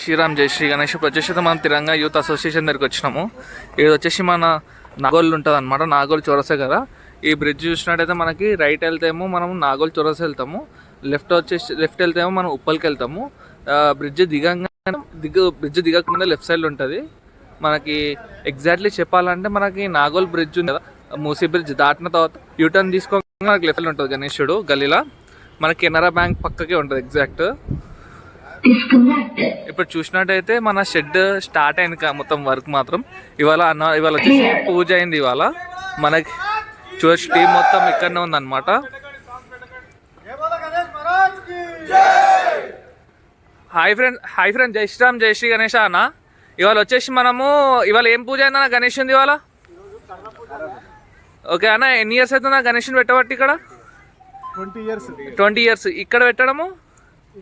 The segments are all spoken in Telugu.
శ్రీరామ్ జై శ్రీ గణేష్. ఇప్పుడు వచ్చేసి మనం తిరంగా యూత్ అసోసియేషన్ దగ్గరికి వచ్చినాము. ఇది వచ్చేసి మన నాగోల్ ఉంటుంది అనమాట, నాగోల్ చౌరసే కదా. ఈ బ్రిడ్జ్ చూసినట్టయితే మనకి రైట్ వెళ్తేమో మనం నాగోల్ చౌరసా వెళ్తాము, లెఫ్ట్ వెళ్తేమో మనం ఉప్పల్కి వెళ్తాము. బ్రిడ్జ్ దిగకముందే లెఫ్ట్ సైడ్ ఉంటుంది. మనకి ఎగ్జాక్ట్లీ చెప్పాలంటే మనకి నాగోల్ బ్రిడ్జ్ ఉంది కదా, మూసీ బ్రిడ్జ్ దాటిన తర్వాత యూటర్న్ తీసుకోగా మనకి లెఫ్ట్ ఉంటుంది గణేశుడు గల్లీలా. మన కెనరా బ్యాంక్ పక్కకే ఉంటుంది ఎగ్జాక్ట్. ఇప్పుడు చూసినట్టయితే మన షెడ్ స్టార్ట్ అయింది మొత్తం వర్క్ మాత్రం. ఇవాళ వచ్చేసి పూజ అయింది. ఇవాళ మనకి చూడొచ్చు టీం మొత్తం ఇక్కడనే ఉందన్నమాట. హాయ్ ఫ్రెండ్ జై శ్రీరామ్ జై శ్రీ గణేష అన్న. ఇవాళ వచ్చేసి మనము ఇవాళ ఏం పూజ అయిందన్న గణేష్ ఉంది ఇవాళ? ఓకే అన్న, ఎన్ని ఇయర్స్ అవుతుందా గణేష్ని పెట్టబట్టి ఇక్కడ? 20 ఇయర్స్ ఇక్కడ పెట్టడము.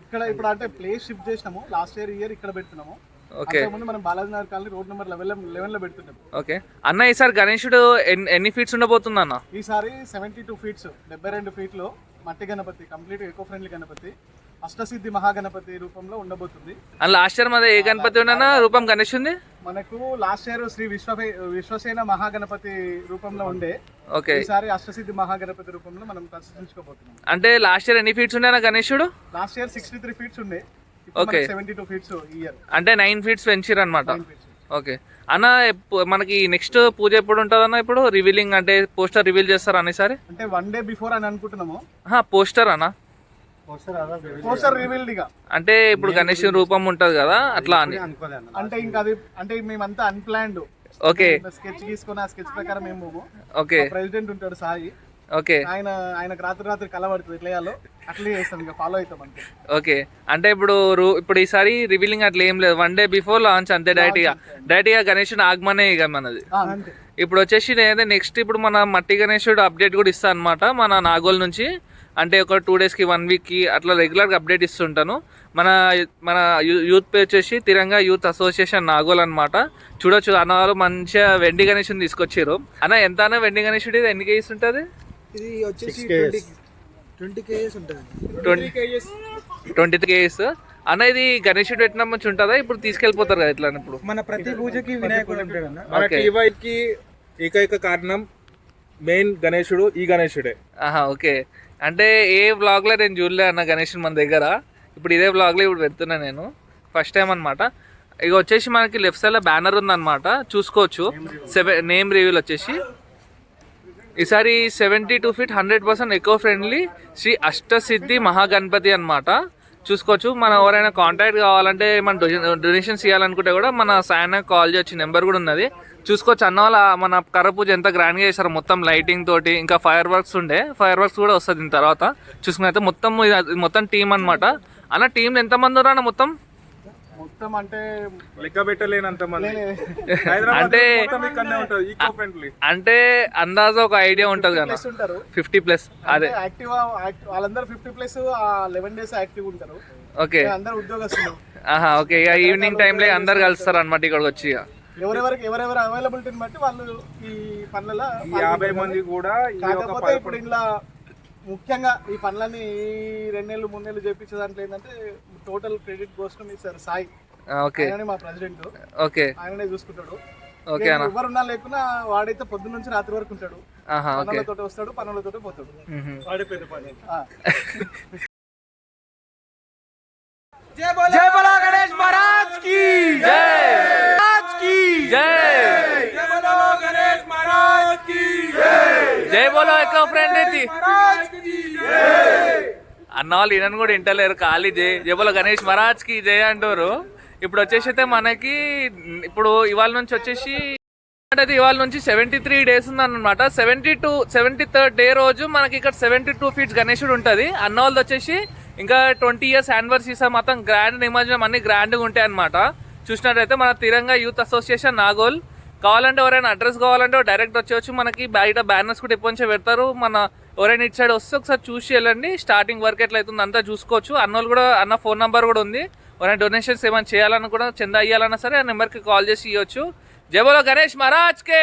ఇక్కడ ఇప్పుడు అంటే ప్లేస్ షిఫ్ట్ చేసినాము. లాస్ట్ ఇయర్ ఇక్కడ పెడుతున్నాము. ఓకే, ముందు మనం Balaji Nagar colony road number 11 లో పెడుతున్నాం. ఓకే అన్న, ఈసారి గణేశుడు ఎన్ని ఫీట్స్ ఉండబోతుంది అన్న? ఈసారి 72 ఫీట్స్ 72 ఫీట్లో మట్టి Ganapati, complete eco friendly Ganapati, Ashtasiddhi Mahaganapati రూపంలో ఉండబోతుంది. అండ్ లాస్ట్ ఇయర్ మన ఏ గణపతి ఉన్నా రూపం గణేష్ ఉంది మనకు. లాస్ట్ ఇయర్ శ్రీ విశ్వసేన మహాగణపతి రూపంలో ఉండే. ఓకే, ఈసారి అష్టసిద్ధి మహాగణపతి రూపంలో మనం ప్రదర్శించుకోబోతున్నాం. అంటే లాస్ట్ ఇయర్ ఎన్ని ఫీట్స్ ఉండే గణేశుడు? లాస్ట్ ఇయర్ 63 ఫీట్స్ ఉండే. ఓకే, 72 ఫీట్స్ ఇయర్, అంటే 9 ఫీట్స్ పెంచారు అనమాట. ఓకే అన్న, మనకి నెక్స్ట్ పూజ ఎప్పుడు ఉంటుంది అన్న? ఇప్పుడు రివీలింగ్ అంటే పోస్టర్ రివీల్ చేస్తారు అని సారి? అంటే 1 డే బిఫోర్ అని అనుకుంటున్నాము. పోస్టర్ అన్న, పోస్టర్ రివీల్డ్ గా అంటే ఇప్పుడు గణేష్ రూపం ఉంటది కదా అట్లా అని. అంటే ఇంకా అది అంటే మేమంతా అన్ప్లాన్డ్. ఓకే, స్కెచ్ గీసుకుని ఆ స్కెచ్ ప్రకారం మేము. ఓకే, ప్రెసిడెంట్ ఉంటాడు సాయి. ఓకే, ఆయనకు రాత్రి కలబడుతుంది ఎట్లా చేయాలో అట్లే చేస్తాం, ఇంకా ఫాలో అవుతాం అంతే. ఓకే, అంటే ఇప్పుడు ఈసారి రివీలింగ్ అట్లా ఏం లేదు, 1 డే బిఫోర్ లాంచ్ అంతే. డైరెక్ట్ గా గణేశుడు ఆగమనే ఇక మనది. ఇప్పుడు వచ్చేసి నెక్స్ట్ ఇప్పుడు మన మట్టి గణేశుడు అప్డేట్ కూడా ఇస్తా అనమాట మన నాగోల్ నుంచి. అంటే ఒక 2 డేస్కి 1 వీక్కి అట్లా రెగ్యులర్గా అప్డేట్ ఇస్తుంటాను. మన యూత్ పేజ్ వచ్చేసి తిరంగా యూత్ అసోసియేషన్ నాగోల్ అనమాట. చూడొచ్చు అన్న వాళ్ళు మంచిగా వెండి గణేశుని తీసుకొచ్చారు. అన్న ఎంత అన్న వెండి గణేశుడు ఇది ఎన్ని కేజీస్ ఉంటుంది? ఇది వచ్చేసి 20 కేజీస్ ఉంటుంది. 20 కేజీస్ అన్న. ఇది గణేశుడు పెట్టిన మంచి ఉంటుందా? ఇప్పుడు తీసుకెళ్ళిపోతారు కదా ఇట్లా? ఇప్పుడు మన ప్రతి పూజకి వినాయకుడు ఉంటాడు అన్న. మన టీవైకి ఏకైక కారణం మెయిన్ గణేశుడు ఈ గణేశుడే. ఓకే, అంటే ఏ వ్లాగ్లో నేను చూడలే అన్న గణేశుడు మన దగ్గర. ఇప్పుడు ఇదే వ్లాగ్లో ఇప్పుడు పెడుతున్నా నేను ఫస్ట్ టైం అనమాట. ఇక వచ్చేసి మనకి లెఫ్ట్ సైడ్లో బ్యానర్ ఉందన్నమాట, చూసుకోవచ్చు. నేమ్ రివ్యూల్ వచ్చేసి ఈసారి 72 feet 100% eco friendly Shri Ashtasiddhi Mahaganapati అనమాట. చూసుకోవచ్చు. మనం ఎవరైనా కాంటాక్ట్ కావాలంటే మన డొనేషన్స్ ఇవ్వాలనుకుంటే కూడా మన సాయన కాల్ చేయొచ్చు, నెంబర్ కూడా ఉన్నది. చూసుకోవచ్చు. అన్న వాళ్ళ మన కర్ర పూజ ఎంత గ్రాండ్గా చేశారు, మొత్తం లైటింగ్ తోటి, ఇంకా ఫైర్ వర్క్స్ కూడా వస్తుంది దీని తర్వాత. చూసుకున్నైతే మొత్తం టీం అనమాట. అన్న టీంలో ఎంతమంది ఉన్నారు అన్న? మొత్తం అంటే లెక్క పెట్టలేనంత మంది. అంటే అందాజా ఒక ఐడియా ఉంటుంది కదా, 50+. అదే వాళ్ళందరూ 50+, 11 days యాక్టివ్ ఉంటారు. ఓకే, అందరూ ఉద్యోగస్తులు. ఓకే, ఇక ఈవినింగ్ టైంలో అందరు కలుస్తారు అనమాట ఇక్కడికి వచ్చి. ఎవరెవరు అవైలబిలిటీని బట్టి వాళ్ళు ఈ పనులలో 50 మంది కూడా. కాకపోతే ఇప్పుడు ఇలా ముఖ్యంగా ఈ పనులని 2 నెలలు 3 నెలలు చేపించే దాంట్లో ఏంటంటే టోటల్ క్రెడిట్ కోసం ఇస్తారు సాయి. ఓకే, మా ప్రెసిడెంట్. ఓకే, ఆయననే చూసుకుంటాడు. ఓకే అన్న. ఎవరున్నా లేకున్నా వాడైతే పొద్దున్న నుంచి రాత్రి వరకు ఉంటాడు. పనులతో వస్తాడు, పనులతో పోతాడు. వాడే పెద్ద పని. जय बोलो गणेश महाराज की जय, महाराज की जय, जय बोलो गणेश महाराज की जय, జై బోలో ఎకో ఫ్రెండ్లీ महाराज की जय. అన్న వాళ్ళు ఈయన కూడా ఇంటలేరు, ఖాళీ జై బోలో గణేష్ మహారాజ్ కి జై అంటారు. ఇప్పుడు వచ్చేసి అయితే మనకి ఇప్పుడు ఇవాళ నుంచి వచ్చేసి ఇవాళ నుంచి 73 days ఉందన్నమాట. 73rd డే రోజు మనకి ఇక్కడ 72 feet గణేశుడు ఉంటుంది. అన్న వాళ్ళది వచ్చేసి ఇంకా 20 years యానివర్సరీ మొత్తం గ్రాండ్ నిమజ్జనం అన్ని గ్రాండ్గా ఉంటాయి అనమాట. చూసినట్టయితే మన తిరంగా యూత్ అసోసియేషన్ నాగోల్. కావాలంటే ఎవరైనా అడ్రస్ కావాలంటే డైరెక్ట్ వచ్చేవచ్చు. మనకి బయట బ్యానర్స్ కూడా ఎప్పటి నుంచో పెడతారు. మన ఎవరైనా ఇటు సైడ్ వస్తే ఒకసారి చూసి వెళ్ళండి. స్టార్టింగ్ వర్క్ ఎట్లయితుంది అంతా చూసుకోవచ్చు. అన్నోళ్ళు కూడా అన్న ఫోన్ నెంబర్ కూడా ఉంది. ఎవరైనా డొనేషన్స్ ఏమైనా చేయాలన్నా కూడా చందా ఇవ్వాలన్నా సరే ఆ నెంబర్కి కాల్ చేసి ఇవ్వచ్చు. జై బోలో గణేష్ మహారాజ్ కే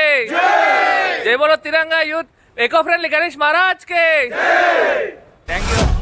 జై, బోలో Tiranga youth eco friendly Ganesh Maharaj కే. Thank you.